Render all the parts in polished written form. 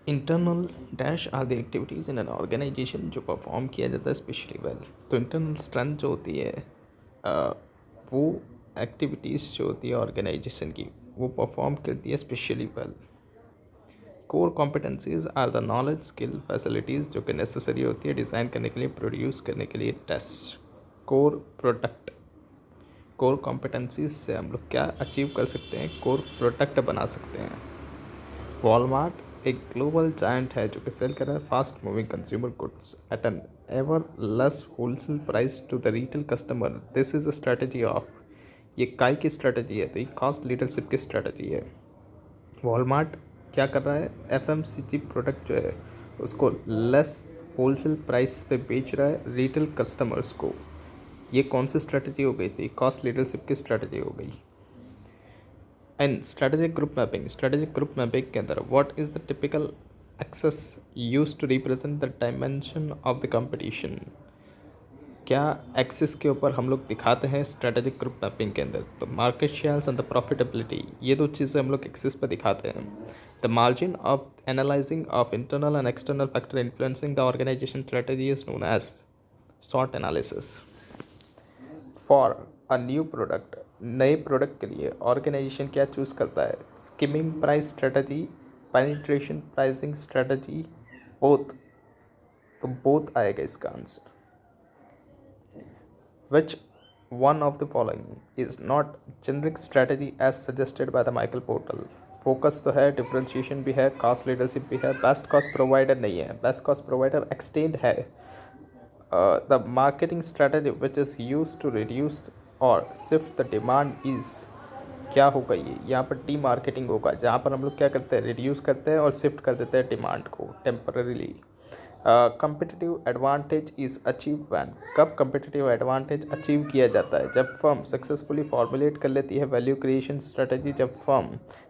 Internal dash are the activities in an organisation जो perform किया जाता है स्पेशली वेल। तो इंटरनल स्ट्रेंथ जो होती है अ, वो एक्टिविटीज़ जो होती है ऑर्गेनाइजेशन की वो परफॉर्म करती है specially well. Core competencies are the knowledge skill facilities जो कि नेसेसरी होती है डिज़ाइन करने के लिए, प्रोड्यूस करने के लिए test. Core product, core competencies से हम लोग क्या अचीव कर सकते हैं, कोर प्रोडक्ट बना सकते हैं। वॉलमार्ट एक ग्लोबल जायंट है जो कि सेल कर रहा है fast moving consumer goods at an ever less wholesale price to the retail customer. This is a strategy of, ये काय की स्ट्रेटजी है, तो ये कॉस्ट लीडरशिप की स्ट्रेटजी है। वॉलमार्ट क्या कर रहा है, एफएमसीजी प्रोडक्ट जो है उसको लेस होलसेल प्राइस पे बेच रहा है रिटेल कस्टमर्स को। ये कौन सी स्ट्रेटजी हो गई थी, कॉस्ट लीडरशिप की स्ट्रेटजी हो गई। And strategic group mapping, strategic group mapping के अंदर what is the typical axis use to represent the dimension of the competition. क्या एक्सेस के ऊपर हम लोग दिखाते हैं स्ट्रेटेजिक ग्रुप मैपिंग के अंदर, तो market shares and the profitability, ये दो चीज़ें हम लोग एक्सेस पर दिखाते हैं। The margin of analysing of internal and external factor influencing the organisation strategy is known as SWOT analysis. For a new product, नए प्रोडक्ट के लिए ऑर्गेनाइजेशन क्या चूज़ करता है, skimming price strategy, penetration pricing strategy, both. तो both आएगा इसका answer. Which one of the following is not generic strategy as suggested by the Michael Porter. Focus तो है, डिफ्रेंशिएशन भी है, कॉस्ट लीडरशिप भी है, बेस्ट कॉस्ट प्रोवाइडर नहीं है, बेस्ट कॉस्ट प्रोवाइडर एक्सटेंड है। The marketing strategy which is used to reduce or shift the demand is, क्या होगा ये, यहाँ पर डी मार्केटिंग होगा, जहाँ पर हम लोग क्या करते हैं, रिड्यूस करते हैं और शिफ्ट कर देते हैं डिमांड को temporarily. Competitive advantage is achieve when, कब कंपिटिटिव एडवांटेज अचीव किया जाता है, जब फर्म सक्सेसफुली फॉर्मुलेट कर लेती है वैल्यू क्रिएशन स्ट्रेटजी, जब फर्म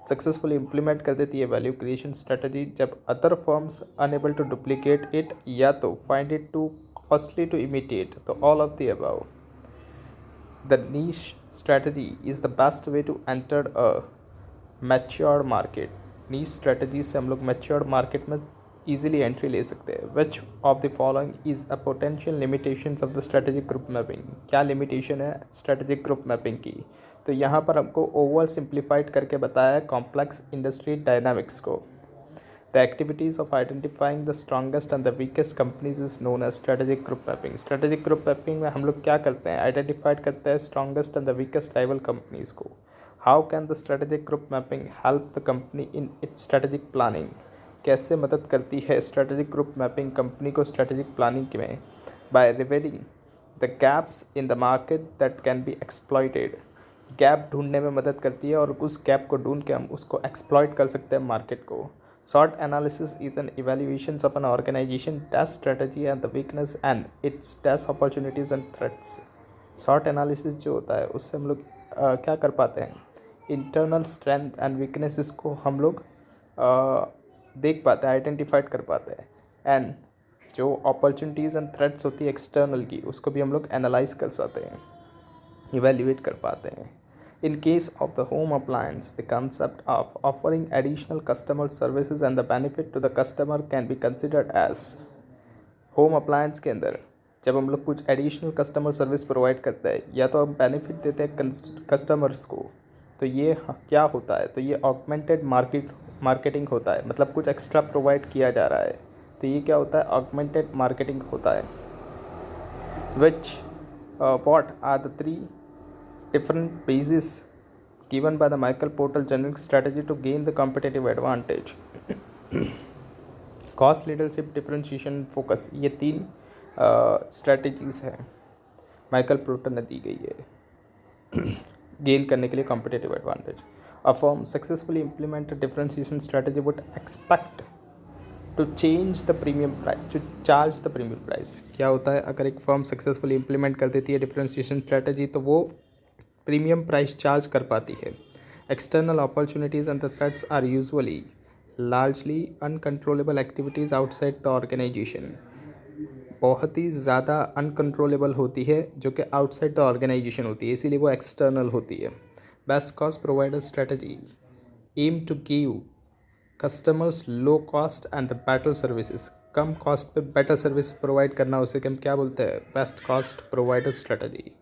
सक्सेसफुली इम्प्लीमेंट कर देती है वैल्यू क्रिएशन स्ट्रेटजी, जब other firms unable to duplicate it या तो find it to costly to imitate, तो all of the above. The niche strategy is the best way to enter a matured market. niche strategy से हम लोग matured market में easily entry ले सकते हैं। which of the following is a potential limitations of the strategic group mapping, क्या limitation है strategic group mapping की, तो यहाँ पर हमको ओवर सिंप्लीफाइड करके बताया है कॉम्प्लेक्स इंडस्ट्री डायनामिक्स को। The activities of identifying the strongest and the weakest companies is known as strategic group mapping. Strategic group mapping में हम लोग क्या करते हैं, आइडेंटिफाइड करते हैं strongest and the weakest rival companies को। How can the strategic group mapping help the company in its strategic planning? कैसे मदद करती है strategic group mapping कंपनी को strategic planning में? By revealing the gaps in the market that can be exploited. Gap ढूंढने में मदद करती है और उस गैप को ढूंढ के हम उसको एक्सप्लॉइट कर सकते हैं मार्केट को। SWOT analysis is an evaluation of an organisation dash strategy and the weakness and its dash opportunities and threats. SWOT analysis जो होता है उससे हम लोग क्या कर पाते हैं, इंटरनल स्ट्रेंथ एंड वीकनेसेस को हम लोग देख पाते हैं, आइडेंटिफाइड कर पाते हैं। एंड जो अपॉर्चुनिटीज़ एंड थ्रेट्स होती है एक्सटर्नल की, उसको भी हम लोग एनालाइज कर सकते हैं, इवेल्युएट कर पाते हैं। In case of the home appliance, the concept of offering additional customer services and the benefit to the customer can be considered as, home appliance के अंदर जब हम लोग कुछ एडिशनल कस्टमर सर्विस प्रोवाइड करते हैं या तो हम बेनिफिट देते हैं कस्टमर्स को, तो ये क्या होता है, तो ये ऑगमेंटेड मार्केटिंग होता है, मतलब कुछ एक्स्ट्रा प्रोवाइड किया जा रहा है, तो ये क्या होता है, ऑगमेंटेड मार्केटिंग होता है। विच what are the three different bases given by the Michael Porter generic strategy to gain the competitive advantage? Cost leadership, differentiation, focus, ये तीन स्ट्रेटजीज हैं माइकल पोर्टर ने दी गई है गेन करने के लिए competitive advantage. A firm successfully implement differentiation strategy would expect to change the premium price, to charge the premium price. क्या होता है, अगर एक फर्म सक्सेसफुली इम्प्लीमेंट कर देती है डिफरेंशिएशन स्ट्रेटजी तो वो प्रीमियम प्राइस चार्ज कर पाती है। External opportunities and the threats are usually largely uncontrollable activities outside the organisation, बहुत ही ज़्यादा अनकंट्रोलेबल होती है जो कि आउटसाइड द ऑर्गेनाइजेशन होती है, इसीलिए वो एक्सटर्नल होती है। Best cost provider strategy aim to give customers low cost and the better services, कम कॉस्ट पे बेटर सर्विस प्रोवाइड करना, उसे हम क्या बोलते हैं, best cost provider strategy.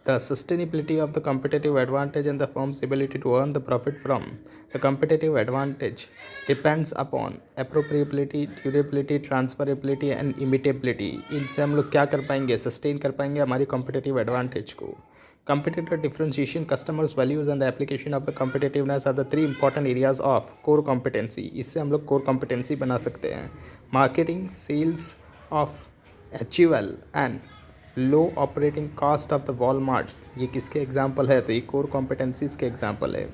The sustainability of the competitive advantage and the firm's ability to earn the profit from the competitive advantage depends upon appropriability, durability, transferability and imitability. इनसे हम लोग क्या कर पाएंगे, सस्टेन कर पाएंगे हमारी competitive advantage को. Competitor differentiation, customers values and the application of the competitiveness are the three important areas of core competency. इससे हम लोग core competency बना सकते हैं. Marketing, sales of HUL and low operating cost of the Walmart, ये किसके example है, तो ये कोर कॉम्पिटेंसीज के एग्जाम्पल है.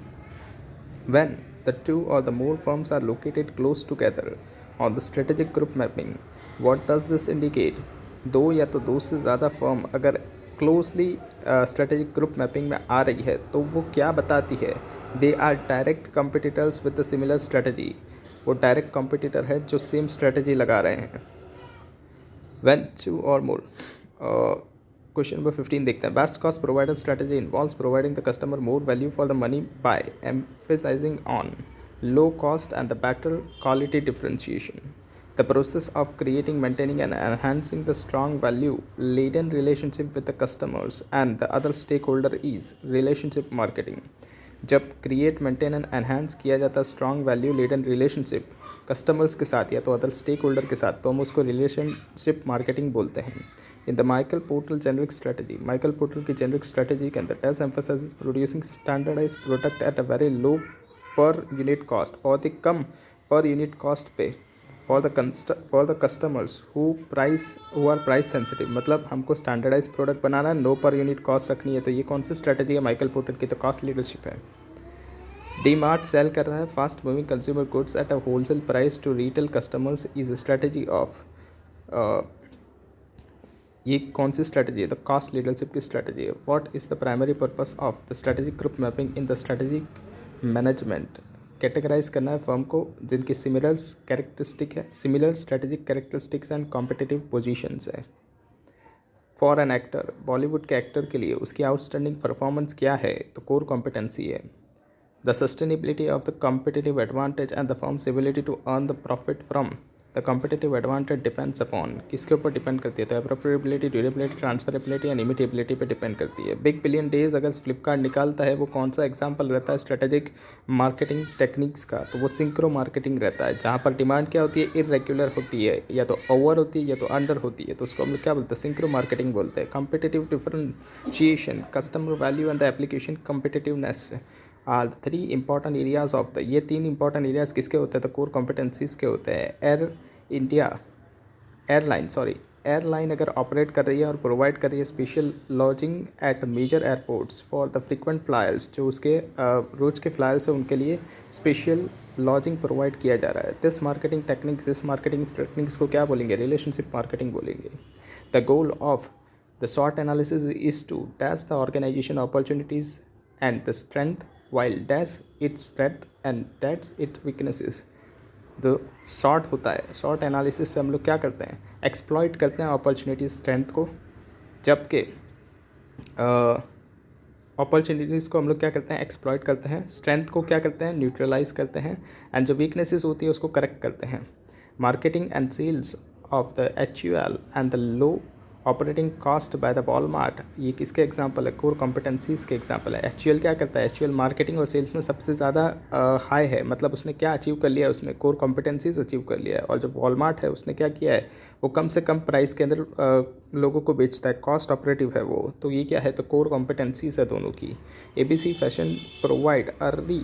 When the two or the more firms are located close together on the strategic group mapping, what does this indicate, दो या तो दो से ज़्यादा फर्म अगर क्लोजली स्ट्रेटेजिक ग्रुप मैपिंग में आ रही है तो वो क्या बताती है, they are direct competitors with the similar strategy, वो डायरेक्ट कॉम्पिटिटर है जो सेम स्ट्रेटजी लगा रहे हैं. When two or more, question number 15 देखते हैं. Best cost provider strategy involves providing the customer more value for the money by emphasizing on low cost and the better quality differentiation. The process of creating, maintaining and enhancing the strong value laden relationship with the customers and the other stakeholder is relationship marketing. जब create, maintain and enhance किया जाता है strong value laden relationship customers के साथ या तो other stake holder के साथ, तो हम उसको रिलेशनशिप मार्केटिंग बोलते हैं. In the Michael Porter generic strategy, Michael Porter की जेनरिक स्ट्रेटजी के अंदर test emphasises producing standardise product at a very low per unit cost, बहुत ही कम पर यूनिट कॉस्ट पे for the customers who are price sensitive. मतलब हमको standardise product बनाना है, नो पर यूनिट कॉस्ट रखनी है, तो ये कौन सी स्ट्रेटजी है माइकल पोर्टर की, तो कॉस्ट लीडरशिप है. डी मार्ट सेल कर रहा है fast moving consumer goods at a wholesale price to retail customers is strategy of, ये कौन सी स्ट्रेटजी है, तो कॉस्ट लीडरशिप की स्ट्रेटजी है. What is the primary purpose of the strategic group mapping in the strategic management, categorise करना है firm को जिनकी सिमिलर कैरेक्टरिस्टिक है, similar strategic characteristics and competitive positions है. फॉर एन एक्टर, बॉलीवुड के एक्टर के लिए उसकी आउटस्टैंडिंग परफॉर्मेंस क्या है, तो कोर कॉम्पिटेंसी है. The sustainability of the competitive advantage and the firms ability to earn the profit from the competitive advantage depends upon, किसके ऊपर डिपेंड करती है, तो appropriability, durability, transferability and imitability पे डिपेंड करती है. बिग बिलियन डेज अगर फ्लिपकार्ट निकालता है वो कौन सा एग्जाम्पल रहता है स्ट्रेटेजिक मार्केटिंग टेक्निक्स का, तो वो सिंक्रो मार्केटिंग रहता है, जहाँ पर डिमांड क्या होती है, इरेगुलर होती है, या तो ओवर होती है या तो अंडर होती है, तो उसको हम लोग क्या बोलते हैं, सिंक्रो मार्केटिंग बोलते हैं. Competitive differentiation, customer value and the application competitiveness are three important areas of the, ये तीन इंपॉर्टेंट एरियाज किसके होते हैं, तो कोर कॉम्पिटेंसीज के होते हैं. एयरलाइन अगर ऑपरेट कर रही है और प्रोवाइड कर रही है special lodging at major airports for the frequent flyers, जो उसके रोज़ के फ्लायर्स हैं उनके लिए स्पेशल लॉजिंग प्रोवाइड किया जा रहा है. दिस मार्केटिंग टेक्निक्स को क्या बोलेंगे, रिलेशनशिप मार्केटिंग बोलेंगे. The goal of the SWOT analysis is to dash the organisation opportunities and the strength while dash its strength and that's it weaknesses. जो SWOT होता है, शॉर्ट एनालिसिस से हम लोग क्या करते हैं, एक्सप्लॉइट करते हैं अपॉर्चुनिटीज़ स्ट्रेंथ को, जबकि अपॉर्चुनिटीज़ को हम लोग क्या करते हैं, एक्सप्लॉइट करते हैं, स्ट्रेंथ को क्या करते हैं, न्यूट्रलाइज करते हैं, एंड जो वीकनेसेस होती है उसको करेक्ट करते हैं. Marketing and sales of the HUL and the low operating cost by the Walmart, ये किसके एग्जांपल है, कोर कॉम्पिटेंसीज के एग्जांपल है. HUL क्या करता है, HUL मार्केटिंग और सेल्स में सबसे ज़्यादा हाई है, मतलब उसने क्या अचीव कर लिया है, उसने कोर कॉम्पिटेंसीज अचीव कर लिया है. और जो वॉलमार्ट है उसने क्या किया है, वो कम से कम प्राइस के अंदर लोगों को बेचता है, कॉस्ट ऑपरेटिव है वो, तो ये क्या है, तो कोर कॉम्पिटेंसीज है दोनों की. ABC fashion provide early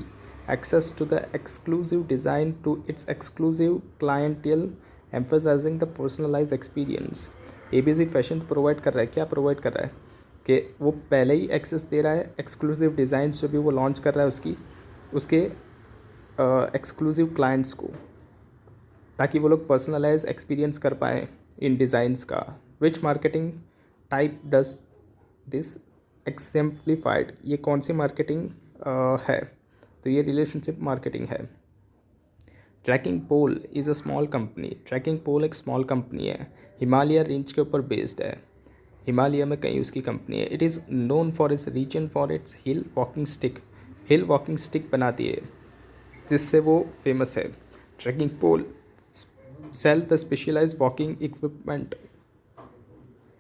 access to the exclusive design to its exclusive clientele emphasizing the personalized experience. ABC fashion provide कर रहा है, क्या प्रोवाइड कर रहा है कि वो पहले ही एक्सेस दे रहा है एक्सक्लूसिव डिज़ाइन जो भी वो लॉन्च कर रहा है उसके एक्सक्लूसिव क्लाइंट्स को, ताकि वो लोग पर्सनलाइज एक्सपीरियंस कर पाएँ इन डिज़ाइंस का. Which marketing type does this exemplified, ये कौन सी मार्केटिंग है, तो ये रिलेशनशिप मार्केटिंग है. Trekking pole is a small company, tracking pole एक स्मॉल कंपनी है, हिमालय रेंज के ऊपर बेस्ड है, हिमालय में कहीं उसकी कंपनी है. It is known for its reason for its hill walking stick बनाती है. जिससे वो फेमस है। Trekking pole sell the specialised walking equipment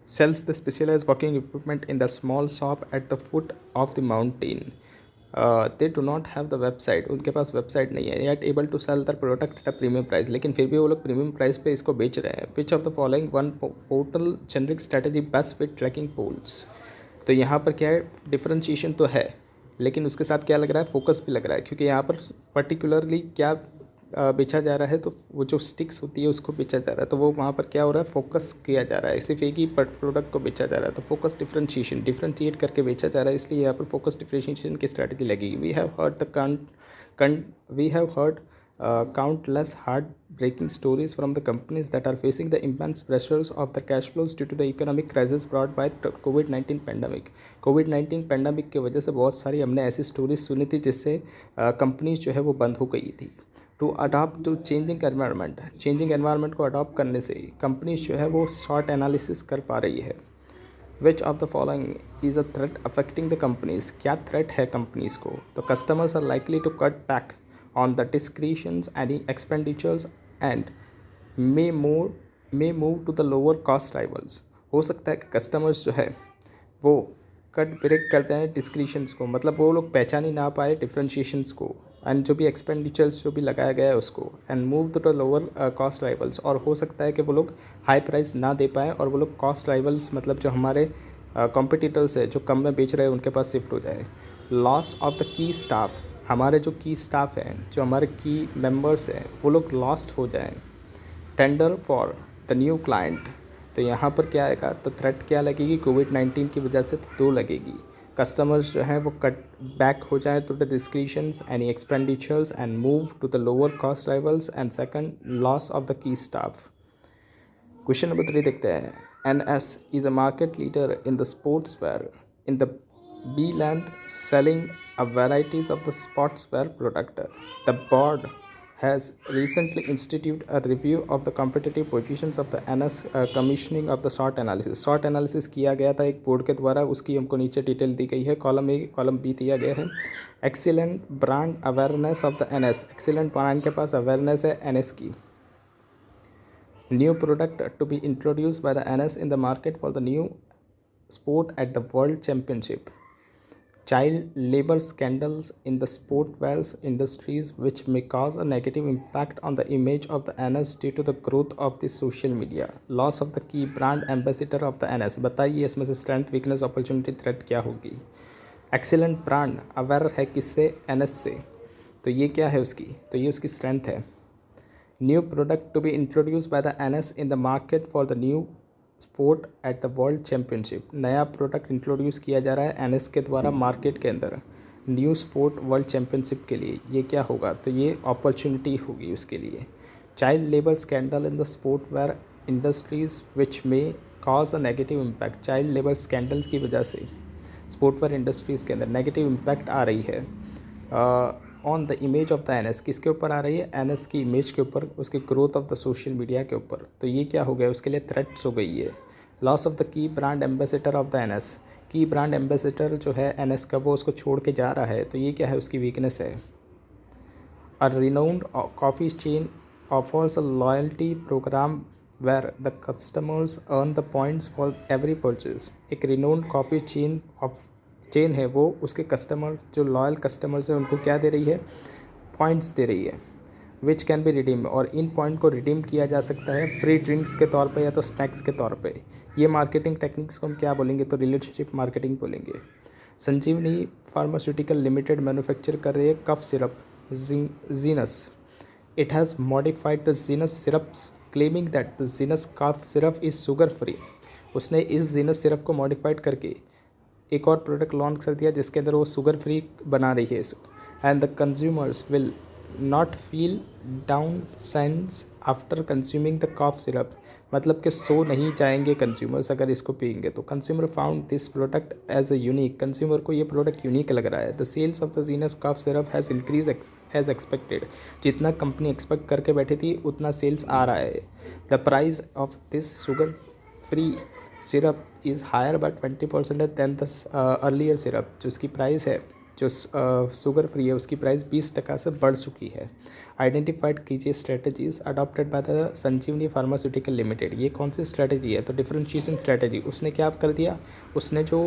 sells the specialized walking equipment in the small shop at the foot of the mountain. They do not have the website, उनके पास website नहीं है, yet able to sell their product at a premium price, लेकिन फिर भी वो लोग premium price पे इसको बेच रहे हैं. Which of the following one portal generic strategy best fit tracking poles? तो यहाँ पर क्या है, डिफरेंशिएशन तो है, लेकिन उसके साथ क्या लग रहा है, फोकस भी लग रहा है, क्योंकि यहाँ पर पर्टिकुलरली क्या बेचा जा रहा है, तो वो जो स्टिक्स होती है उसको बेचा जा रहा है, तो वो वहाँ पर क्या हो रहा है, फोकस किया जा रहा है, सिर्फ एक ही प्रोडक्ट को बेचा जा रहा है, तो फोकस डिफ्रेंशिएट करके बेचा जा रहा है, इसलिए यहाँ पर फोकस डिफ्रेंशिएशन की स्ट्रैटेजी लगेगी. We have heard countless heartbreaking stories from the companies that are facing the immense pressures of the cash flows due to the economic crisis brought by COVID-19 pandemic. Covid pandemic की वजह से बहुत सारी हमने ऐसी stories सुनी थी जिससे कंपनीज जो है वो बंद हो गई थी. To adapt to changing environment को अडॉप्ट करने से कंपनीज जो है वो शॉर्ट एनालिसिस कर पा रही है. Which of the following is a threat affecting the companies? क्या थ्रेट है कंपनीज को? तो customers are likely to cut back on the discretions any expenditures and may move to the lower cost rivals. हो सकता है कि customers जो है वो कट ब्रेक करते हैं डिस्क्रिशंस को, मतलब वो लोग पहचान ही ना पाए डिफ्रेंशिएशंस को, एंड जो भी एक्सपेंडिचर्स जो भी लगाया गया है उसको, and move to the lower cost rivals. और हो सकता है कि वो लोग हाई प्राइस ना दे पाएँ और वो लोग कॉस्ट राइवल्स, मतलब जो हमारे कॉम्पिटिटर्स है जो कम में बेच रहे हैं उनके पास शिफ्ट हो जाए. Loss of the key staff, हमारे जो की स्टाफ हैं, जो हमारे की मेंबर्स हैं, वो लोग लॉस्ट हो जाएं. Tender for the new client, तो यहाँ पर क्या आएगा, तो थ्रेट क्या लगेगी, कोविड-19 की वजह से तो लगेगी. कस्टमर्स जो हैं वो कट बैक हो जाए to the discretions any expenditures and move to the lower cost rivals. And second, loss of the key staff. Question number 3 देखते हैं. NS is a market leader in the sports wear in the B length, selling a varieties of the sportswear product. The board has recently instituted a review of the competitive positions of the NS commissioning of the SWOT analysis. SWOT analysis किया गया था एक board के द्वारा, उसकी हमको नीचे detail दी गई है. कॉलम ए कॉलम बी दिया गया है. Excellent brand awareness of the NS, excellent brand के पास अवेयरनेस है NS की. New product to be introduce by the NS in the market for the new sport at the world championship. Child labor scandals in the sportswear industries which may cause a negative impact on the image of the NS due to the growth of the social media. Loss of the key brand ambassador of the NS. बताइए इसमें से strength, weakness, opportunity, threat क्या होगी. Excellent brand aware है किससे, NS से, तो ये क्या है उसकी, तो ये उसकी स्ट्रेंथ है. New product to be introduce by the NS in the market for the new sport at the world championship. नया प्रोडक्ट इंट्रोड्यूस किया जा रहा है NS के द्वारा मार्केट के अंदर न्यू स्पोर्ट वर्ल्ड चैम्पियनशिप के लिए. ये क्या होगा, तो ये अपॉर्चुनिटी होगी उसके लिए. Child labour scandal in the sport wear industries which में cause a negative impact. Child labour scandals की वजह से स्पोर्ट वेयर इंडस्ट्रीज़ के अंदर नेगेटिव इम्पैक्ट आ रही है on the image of the NS. किसके ऊपर आ रही है, NS की इमेज के ऊपर, उसकी growth of the social media के ऊपर. तो ये क्या हो गया, उसके लिए थ्रेट्स हो गई है. लॉस ऑफ द की brand ambassador of the NS. की ब्रांड एम्बेसडर जो है NS का, वो उसको छोड़ के जा रहा है, तो ये क्या है, उसकी वीकनेस है. A renowned coffee chain offers a loyalty programme where the customers earn the points for every purchase. एक रिनाउंड कॉफ़ी चेन है, वो उसके कस्टमर जो लॉयल कस्टमर्स हैं उनको क्या दे रही है, पॉइंट्स दे रही है. विच कैन बी रिडीम, और इन पॉइंट को रिडीम किया जा सकता है फ्री ड्रिंक्स के तौर पे या तो स्नैक्स के तौर पे. ये मार्केटिंग टेक्निक्स को हम क्या बोलेंगे, तो रिलेशनशिप मार्केटिंग बोलेंगे. संजीवनी फार्मास्यूटिकल लिमिटेड मैन्युफैक्चर कर रही है cough syrup Genus. It has modified the Genus syrup claiming that the Genus cough syrup is sugar free. उसने इस जीनस सिरप को मॉडिफाइड करके एक और प्रोडक्ट लॉन्च कर दिया जिसके अंदर वो शुगर फ्री बना रही है. And the consumers will not feel down sense after consuming the cough syrup. मतलब कि सो नहीं जाएंगे कंज्यूमर्स अगर इसको पियेंगे. तो consumer found this product as a unique. Consumer को ये प्रोडक्ट यूनिक लग रहा है. The sales of the Genus cough syrup has increase as expected. जितना कंपनी एक्सपेक्ट करके बैठी थी उतना सेल्स आ रहा है. The price of this sugar free syrup is higher by 20% than the earlier syrup. जो इसकी प्राइस है जो शुगर फ्री है उसकी प्राइस 20% से बढ़ चुकी है। आइडेंटिफाइड कीजिए strategies adopted by the Sanjeevani pharmaceutical limited. ये कौन सी स्ट्रेटजी है? तो डिफरेंशिएशन स्ट्रेटजी। उसने क्या कर दिया, उसने जो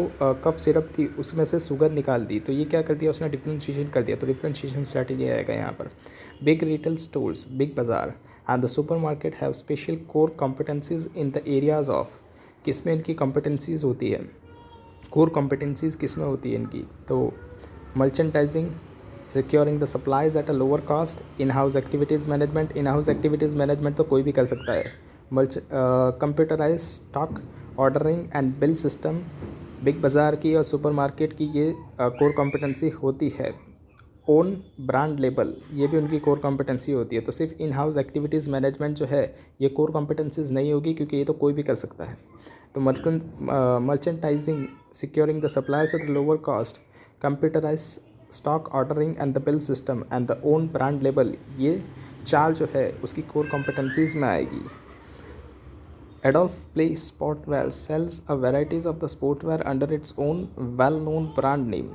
कफ सिरप थी उसमें से शुगर निकाल दी, तो ये क्या कर दिया, उसने डिफरेंशिएशन कर दिया। तो डिफरेंशिएशन स्ट्रेटजी आएगा यहाँ पर। बिग रिटेल स्टोर्स, बिग बाजार and the super market have special core competencies in the areas of. किसमें इनकी कॉम्पिटेंसीज होती है, कोर कॉम्पिटेंसीज किसमें होती है इनकी? तो merchandising, securing the supplies at a lower cost, in house activities management. In house activities management तो कोई भी कर सकता है। Computerise stock ordering and bill system, Big Bazaar की और सुपर मार्केट की ये कोर कॉम्पिटेंसी होती है। ओन ब्रांड लेबल, ये भी उनकी कोर कॉम्पिटेंसी होती है। तो सिर्फ इन हाउस एक्टिविटीज़ मैनेजमेंट जो है ये कोर कॉम्पिटेंसीज नहीं होगी, क्योंकि ये तो कोई भी कर सकता है। तो merchandising, securing the suppliers at lower cost, computerise stock ordering and the bill system and the own brand label, ये चार जो है उसकी कोर कॉम्पिटेंसीज में आएगी। Adolf Place Sportwear sells a varieties of the sportwear under its own well-known brand name.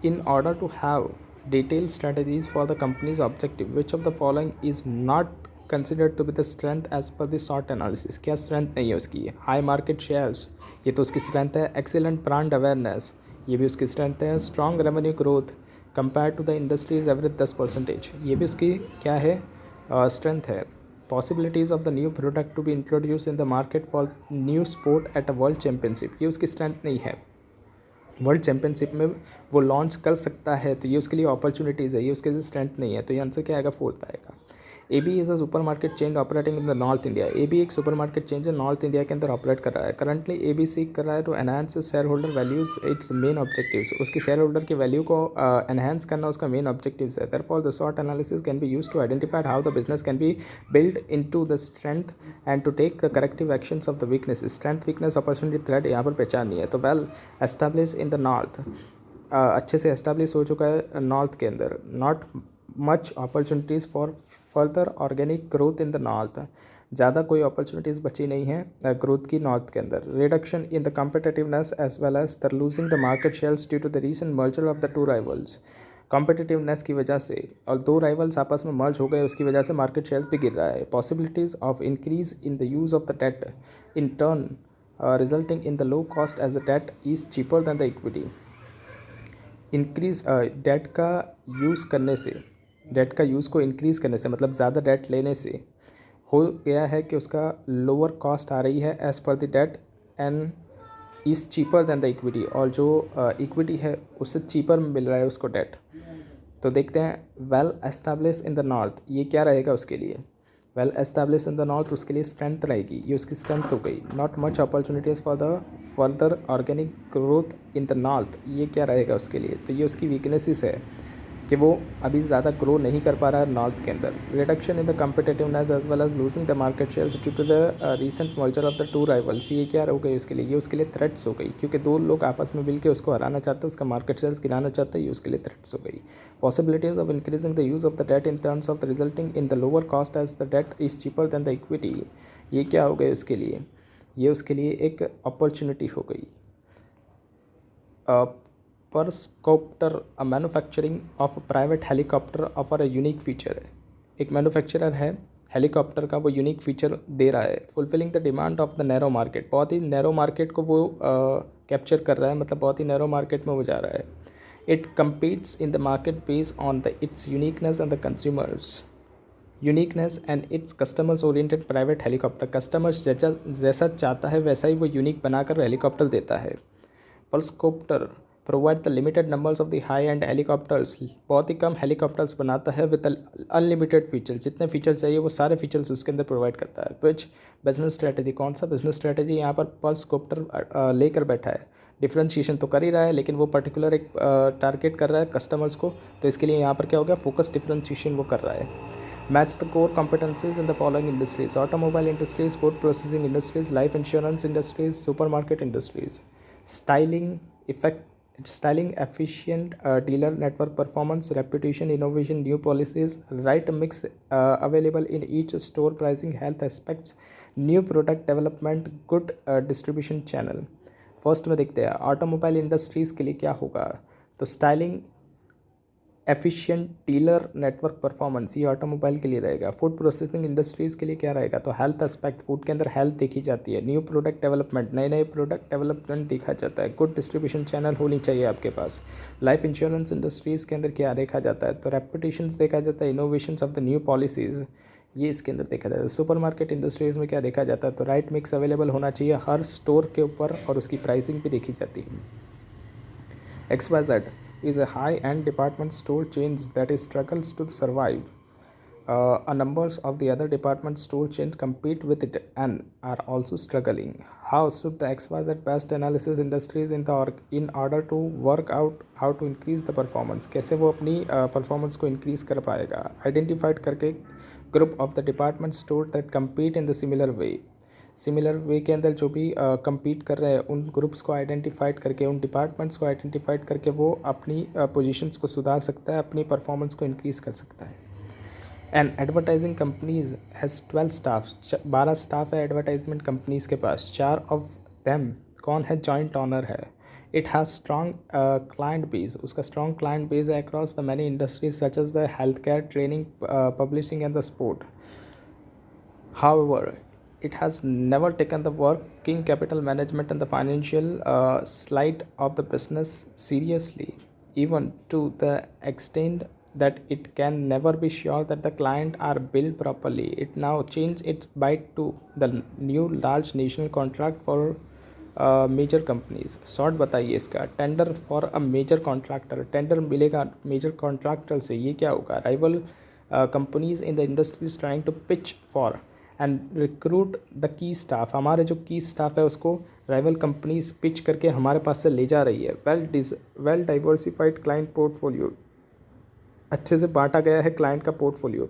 In order to have detailed strategies for the company's objective, which of the following is not considered to be the strength as per the SWOT analysis? क्या strength नहीं है उसकी? High market shares, ये तो उसकी strength है। Excellent brand awareness, ये भी उसकी strength है। Strong revenue growth compared to the industry's average 10%, ये भी उसकी क्या है, strength है। Possibilities of the new product to be introduce in the market for new sport at a world championship, ये उसकी स्ट्रेंथ नहीं है। वर्ल्ड चैम्पियनशिप में वो लॉन्च कर सकता है, तो ये उसके लिए अपॉर्चुनिटीज़ है, ये उसके लिए स्ट्रेंथ नहीं है। तो ये आंसर क्या आएगा, फोर्थ आएगा। A B is a supermarket chain operating in the north India. A B एक सुपर मार्केट चेन जो नॉर्थ इंडिया के अंदर ऑपरेट कर रहा है। करंटली ए बी सीक कर रहा है to enhance shareholder values, its main objectives. उसके शेयर होल्डर की वैल्यू को एनहांस करना उसका मेन ऑब्जेक्टिव्स है। Therefore the SWOT analysis can be used to identify how the business can be build into the strength and to take the corrective actions of the weaknesses. Strength, weakness, opportunity, threat यहाँ पर पहचाननी है। तो well establish in the north, अच्छे से establish हो चुका है नॉर्थ के अंदर। Not much opportunities for further organic growth in the north, ज़्यादा कोई अपॉर्चुनिटीज़ बची नहीं है ग्रोथ की नॉर्थ के अंदर। Reduction in the competitiveness as well as the losing the market shares due to the recent merger of the two rivals. Competitiveness की वजह से और दो राइवल्स आपस में मर्ज हो गए, उसकी वजह से मार्केट शेयर्स भी गिर रहा है। Possibilities of increase in the use of the debt in turn resulting in the low cost as the debt is cheaper than the equity. Increase debt का यूज़ करने से, डेट का यूज़ को increase करने से मतलब ज़्यादा डेट लेने से हो गया है कि उसका लोअर कॉस्ट आ रही है as per the debt and is cheaper than the equity, और जो इक्विटी है उससे चीपर मिल रहा है उसको डेट। तो देखते हैं well establish in the north, ये क्या रहेगा उसके लिए? Well establish in the north उसके लिए स्ट्रेंथ रहेगी, ये उसकी स्ट्रेंथ हो गई। Not much opportunities for the further organic growth in the north, ये क्या रहेगा उसके लिए? तो ये उसकी वीकनेसेस है कि वो अभी ज़्यादा ग्रो नहीं कर पा रहा है नॉर्थ के अंदर। Reduction in the competitiveness as well as losing the market shares due to the recent merger of the two rivals, ये क्या हो गई उसके लिए? ये उसके लिए थ्रेट्स हो गई, क्योंकि दो लोग आपस में मिल के उसको हराना चाहते हैं, उसका मार्केट शेयर्स गिराना चाहते हैं, ये उसके लिए थ्रेट्स हो गई। Possibilities of increasing the use of the debt in terms of the resulting in the lower cost as the debt is cheaper than the equity, ये क्या हो गई उसके लिए? ये उसके लिए एक अपॉर्चुनिटी हो गई। परस्कोप्टर, a manufacturing of private helicopter offer a unique feature. एक मैन्युफैक्चरर है हेलीकॉप्टर का, वो यूनिक फीचर दे रहा है। Fulfilling the demand of the narrow market, बहुत ही नैरो मार्केट को वो कैप्चर कर रहा है, मतलब बहुत ही नैरो मार्केट में वो जा रहा है। It competes in the market based on the it's uniqueness and the consumers uniqueness and its customers oriented private helicopter. Customers जैसा चाहता है वैसा ही वो यूनिक बनाकर हेलीकॉप्टर देता है। पल्सकोप्टर provide the limited numbers of the high end helicopters, बहुत ही कम हेलीकॉप्टर्स बनाता है विद अनलिमिटेड फीचर, जितने फीचर चाहिए वो सारे फीचर्स उसके अंदर प्रोवाइड करता है। विच बिजनेस स्ट्रेटजी, कौन सा बिजनेस स्ट्रेटजी यहाँ पर पल्सकोप्टर लेकर बैठा है? डिफ्रेंशिएशन तो कर ही रहा है, लेकिन वो पर्टिकुलर एक टारगेट कर रहा है कस्टमर्स को, तो इसके लिए यहाँ पर क्या हो गया, फोकस डिफ्रेंशिएशन वो कर रहा है। Match the core competencies in the following industries: automobile industries, food processing industries, life insurance industries, supermarket industries. Styling, styling, efficient dealer network performance, reputation, innovation, new policies, right mix available in each store, pricing, health aspects, new product development, good distribution channel. First में देखते हैं automobile industries के लिए क्या होगा। तो styling, efficient dealer network performance, ये automobile के लिए रहेगा। फूड प्रोसेसिंग इंडस्ट्रीज़ के लिए क्या रहेगा, तो हेल्थ एस्पेक्ट, फूड के अंदर हेल्थ देखी जाती है। न्यू प्रोडक्ट डेवलपमेंट, नए नए प्रोडक्ट डेवलपमेंट देखा जाता है। गुड डिस्ट्रीब्यूशन चैनल होनी चाहिए आपके पास। लाइफ इंश्योरेंस इंडस्ट्रीज़ के अंदर क्या देखा जाता है, तो रेपुटेशंस देखा जाता है, innovations of the new policies, ये इसके अंदर देखा जाता है। सुपर मार्केट इंडस्ट्रीज़ में क्या देखा जाता है, तो राइट मिक्स अवेलेबल होना चाहिए हर स्टोर के ऊपर, और उसकी प्राइसिंग भी देखी जाती है। XYZ is a high-end department store chain that struggles to survive. A numbers of the other department store chains compete with it and are also struggling. How should the XYZ best analysis industries in order to work out how to increase the performance? कैसे वो अपनी performance को increase कर पाएगा? Identified करके group of the department store that compete in the similar way. Similar way के अंदर जो भी compete कर रहे हैं, उन ग्रुप्स को आइडेंटिफाइड करके, उन डिपार्टमेंट्स को आइडेंटिफाइड करके वो अपनी पोजीशंस को सुधार सकता है, अपनी परफॉर्मेंस को इंक्रीज़ कर सकता है। And advertising companies has 12 staff, 12 staff है एडवर्टाइजमेंट कंपनीज़ के पास। 4 ऑफ देम कौन है, जॉइंट ऑनर है। It has strong client base, उसका स्ट्रॉन्ग क्लाइंट बेस है across the many industries such as the health care, training, publishing and the sport. However, it has never taken the working capital management and the financial side of the business seriously, even to the extent that it can never be sure that the client are billed properly. It now changed its bite to the new large national contract for major companies. Short बताइए इसका, tender for a major contractor, tender मिलेगा major contractor से, ये क्या होगा, rival companies in the industries trying to pitch for and recruit the key staff, हमारे जो की स्टाफ है उसको राइवल कंपनीज पिच करके हमारे पास से ले जा रही है। वेल डाइवर्सिफाइड क्लाइंट पोर्टफोलियो, अच्छे से बांटा गया है क्लाइंट का portfolio.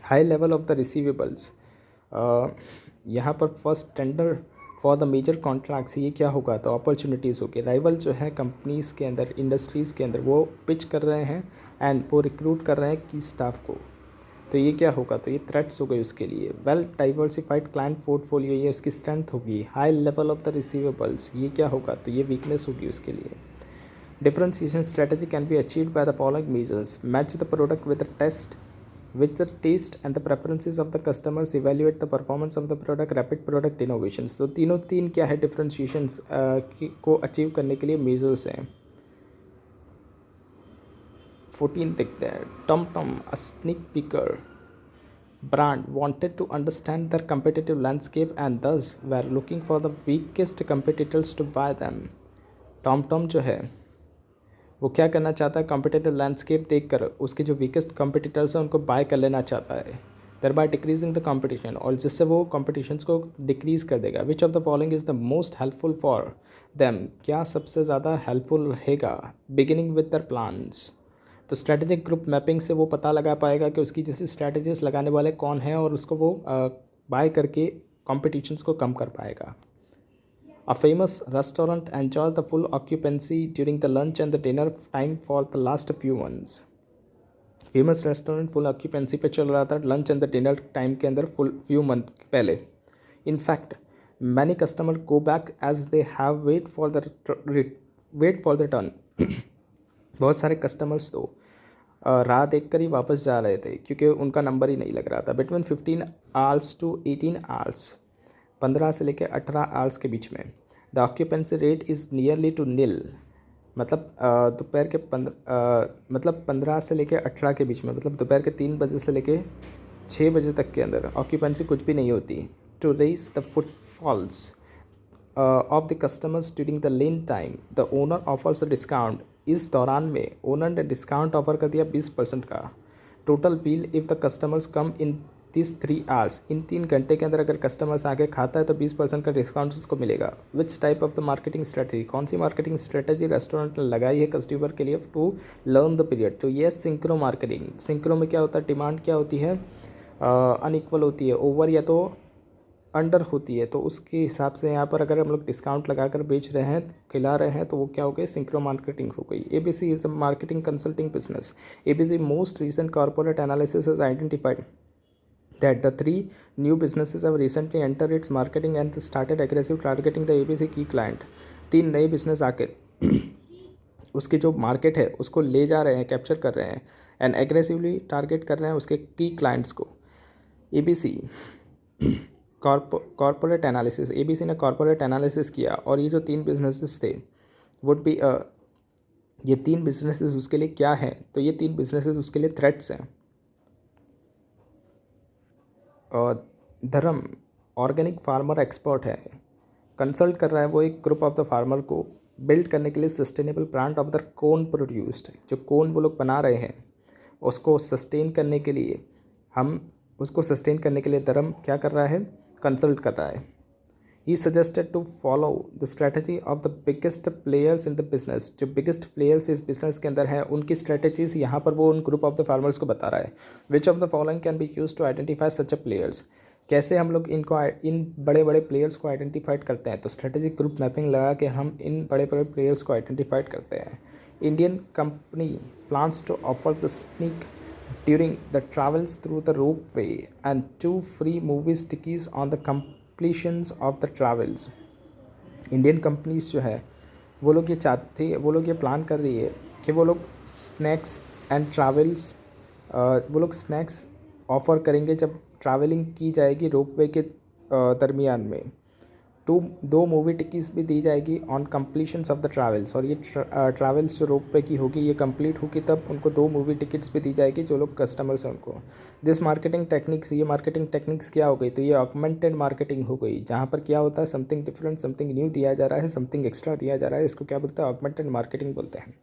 High level of the receivables, यहाँ पर first tender for the major contracts, ये क्या होगा, तो अपॉर्चुनिटीज़ होगी। राइवल जो है कंपनीज़ के अंदर, इंडस्ट्रीज़ के अंदर वो पिच कर रहे हैं एंड वो रिक्रूट कर रहे हैं की स्टाफ को, तो ये क्या होगा, तो ये थ्रेट्स हो गई उसके लिए। वेल डाइवर्सिफाइड क्लाइंट पोर्टफोलियो, ये उसकी स्ट्रेंथ होगी। High level of the receivables, ये क्या होगा, तो ये वीकनेस होगी उसके लिए। Differentiation strategy can be achieved by the following measures, match the product with the taste with the taste and the preferences of the customers, evaluate the performance of the product, rapid product innovations। तो तीनों तीन क्या है differentiations को achieve करने के लिए measures हैं। 14 देखते हैं। TomTom, a sneak peeker brand, wanted to understand their competitive landscape and thus were looking for the weakest competitors to buy them। TomTom जो है वो क्या करना चाहता है, कॉम्पिटिटिव लैंडस्केप देखकर उसके जो वीकेस्ट कॉम्पिटिटर्स हैं उनको बाय कर लेना चाहता है, thereby decreasing the competition, और जिससे वो कॉम्पिटिशन्स को डिक्रीज़ कर देगा। Which of the following is the most helpful for them, क्या सबसे ज़्यादा हेल्पफुल रहेगा। बिगिनिंग विद दर प्लान्स, तो स्ट्रेटेजिक ग्रुप मैपिंग से वो पता लगा पाएगा कि उसकी जैसी स्ट्रेटजीज लगाने वाले कौन हैं और उसको वो बाय करके कॉम्पिटिशन्स को कम कर पाएगा। A famous restaurant enjoyed the full occupancy during the lunch and the dinner time for the last few months। Famous restaurant full occupancy पे चल रहा था lunch and the dinner time के अंदर फुल फ्यू मंथ पहले। In fact many customer go back as they have wait for the turn. बहुत सारे customers तो राह देख कर ही वापस जा रहे थे क्योंकि उनका नंबर ही नहीं लग रहा था। बिटवीन 15 आवर्स टू 18 आवर्स, 15 से लेकर 18 आवर्स के बीच में the occupancy rate is nearly to nil, मतलब दोपहर के 15 से लेकर 18 के बीच में, मतलब दोपहर के 3 बजे से लेकर 6 बजे तक के अंदर ऑक्यूपेंसी कुछ भी नहीं होती। To raise the footfalls of the customers during the lean time the owner offers discount. इस दौरान में ओनर ने डिस्काउंट ऑफर कर दिया 20% का। Total bill if the customers come in this 3 hours, इन 3 घंटे के अंदर अगर कस्टमर्स आके खाता है तो 20% का डिस्काउंट उसको मिलेगा। Which type of the marketing strategy, कौन सी मार्केटिंग स्ट्रेटजी रेस्टोरेंट ने लगाई है कस्टमर के लिए टू लर्न द पीरियड। तो ये सिंक्रो मार्केटिंग। सिंक्रो में क्या होता है, डिमांड क्या होती है, अनइक्वल होती है, ओवर या तो अंडर होती है, तो उसके हिसाब से यहाँ पर अगर हम लोग डिस्काउंट लगाकर बेच रहे हैं, खिला रहे हैं, तो वो क्या हो गई, सिंक्रो मार्केटिंग हो गई। ABC is the marketing consulting business. ABC most recent corporate analysis has identified that the 3 new businesses have recently entered its marketing and started aggressive targeting the ABC key client। 3 नए business आके उसकी जो market है उसको ले जा रहे हैं, कैप्चर कर रहे हैं एंड एग्रेसिवली टारगेट कर रहे हैं उसके की क्लाइंट्स को। ABC कॉर्पोरेट एनालिसिस, ABC ने कॉर्पोरेट एनालिसिस किया और ये जो 3 बिजनेसेस थे वुड बी ये 3 बिजनेसेस उसके लिए क्या हैं, तो ये 3 बिजनेसेस उसके लिए थ्रेट्स हैं। और धर्म ऑर्गेनिक फार्मर एक्सपर्ट है, कंसल्ट कर रहा है वो एक ग्रुप ऑफ द फार्मर को बिल्ड करने के लिए sustainable plant of the cone produced, जो कोन वो लोग बना रहे हैं उसको सस्टेन करने के लिए धर्म क्या कर रहा है, कंसल्ट कर रहा है। He suggested to follow the strategy of the biggest players in the business, जो बिगेस्ट प्लेयर्स इस बिजनेस के अंदर हैं उनकी स्ट्रेटजीज यहाँ पर वो उन ग्रुप ऑफ द फार्मर्स को बता रहा है। Which of the following can be use to identify such a players, कैसे हम लोग इन बड़े बड़े प्लेयर्स को आइडेंटिफाइड करते हैं, तो स्ट्रेटेजिक ग्रुप मैपिंग लगा के हम इन बड़े बड़े प्लेयर्स को आइडेंटिफाइड करते हैं। Indian company plans to offer the snack during the travels through the ropeway and 2 free movies tickets on the completions of the travels. Indian companies जो है वो लोग ये प्लान कर रही है कि वो लोग स्नैक्स एंड ट्रैवल्स वो लोग स्नैक्स ऑफ़र करेंगे जब ट्रैवलिंग की जाएगी रोपवे के दरमियान में। 2 मूवी टिकट्स भी दी जाएगी ऑन कंप्लीशंस ऑफ द ट्रैवल्स, और ये ट्रैवल्स जो रोपवे की होगी ये कंप्लीट होगी तब उनको 2 मूवी टिकट्स भी दी जाएगी जो लोग कस्टमर्स हैं उनको। ये मार्केटिंग टेक्निक्स क्या हो गई, तो ये ऑगमेंटेड मार्केटिंग हो गई, जहाँ पर क्या होता है समथिंग डिफरेंट समथिंग न्यू दिया जा रहा है, समथिंग एक्स्ट्रा दिया जा रहा है, इसको क्या बोलते हैं ऑगमेंटेड मार्केटिंग बोलते हैं।